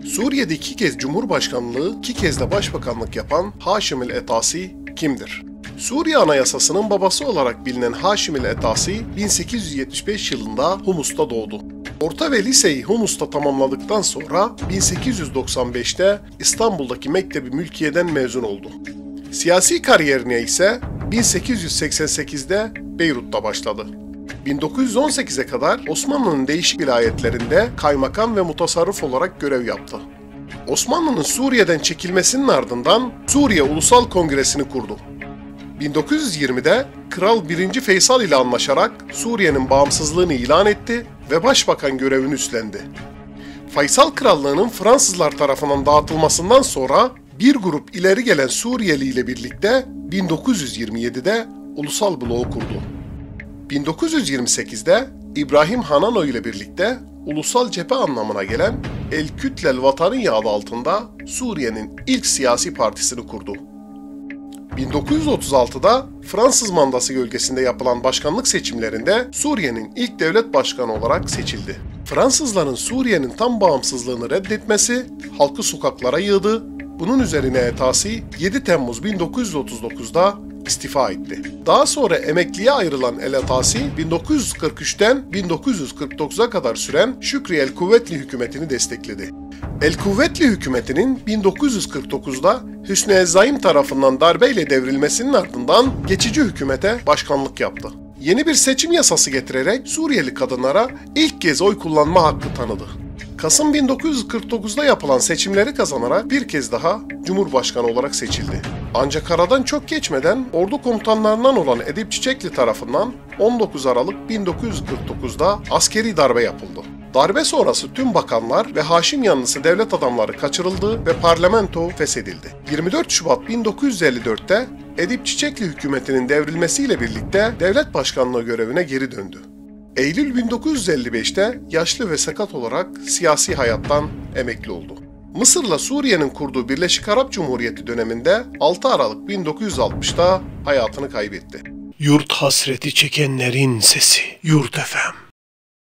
Suriye'de 2 kez Cumhurbaşkanlığı, 2 kez de Başbakanlık yapan Haşim el-Etasi kimdir? Suriye Anayasası'nın babası olarak bilinen Haşim el-Etasi 1875 yılında Humus'ta doğdu. Orta ve liseyi Humus'ta tamamladıktan sonra 1895'te İstanbul'daki Mektebi Mülkiye'den mezun oldu. Siyasi kariyerine ise 1888'de Beyrut'ta başladı. 1918'e kadar Osmanlı'nın değişik vilayetlerinde kaymakam ve mutasarrıf olarak görev yaptı. Osmanlı'nın Suriye'den çekilmesinin ardından Suriye Ulusal Kongresi'ni kurdu. 1920'de Kral 1. Feysal ile anlaşarak Suriye'nin bağımsızlığını ilan etti ve başbakan görevini üstlendi. Faysal Krallığı'nın Fransızlar tarafından dağıtılmasından sonra bir grup ileri gelen Suriyeli ile birlikte 1927'de Ulusal Bloğu kurdu. 1928'de İbrahim Hanano ile birlikte Ulusal Cephe anlamına gelen El Kütlel Vataniye adı altında Suriye'nin ilk siyasi partisini kurdu. 1936'da Fransız mandası gölgesinde yapılan başkanlık seçimlerinde Suriye'nin ilk devlet başkanı olarak seçildi. Fransızların Suriye'nin tam bağımsızlığını reddetmesi halkı sokaklara yığdı. Bunun üzerine Etasi 7 Temmuz 1939'da istifa etti. Daha sonra emekliye ayrılan El-Etasi 1943'ten 1949'a kadar süren Şükri El-Kuvvetli hükümetini destekledi. El-Kuvvetli hükümetinin 1949'da Hüsnü Ezzaim tarafından darbeyle devrilmesinin ardından geçici hükümete başkanlık yaptı. Yeni bir seçim yasası getirerek Suriyeli kadınlara ilk kez oy kullanma hakkı tanıdı. Kasım 1949'da yapılan seçimleri kazanarak bir kez daha Cumhurbaşkanı olarak seçildi. Ancak aradan çok geçmeden ordu komutanlarından olan Edip Çiçekli tarafından 19 Aralık 1949'da askeri darbe yapıldı. Darbe sonrası tüm bakanlar ve Haşim yanlısı devlet adamları kaçırıldı ve parlamento feshedildi. 24 Şubat 1954'te Edip Çiçekli hükümetinin devrilmesiyle birlikte devlet başkanlığı görevine geri döndü. Eylül 1955'te yaşlı ve sakat olarak siyasi hayattan emekli oldu. Mısır'la Suriye'nin kurduğu Birleşik Arap Cumhuriyeti döneminde 6 Aralık 1960'da hayatını kaybetti. Yurt hasreti çekenlerin sesi, Yurt FM.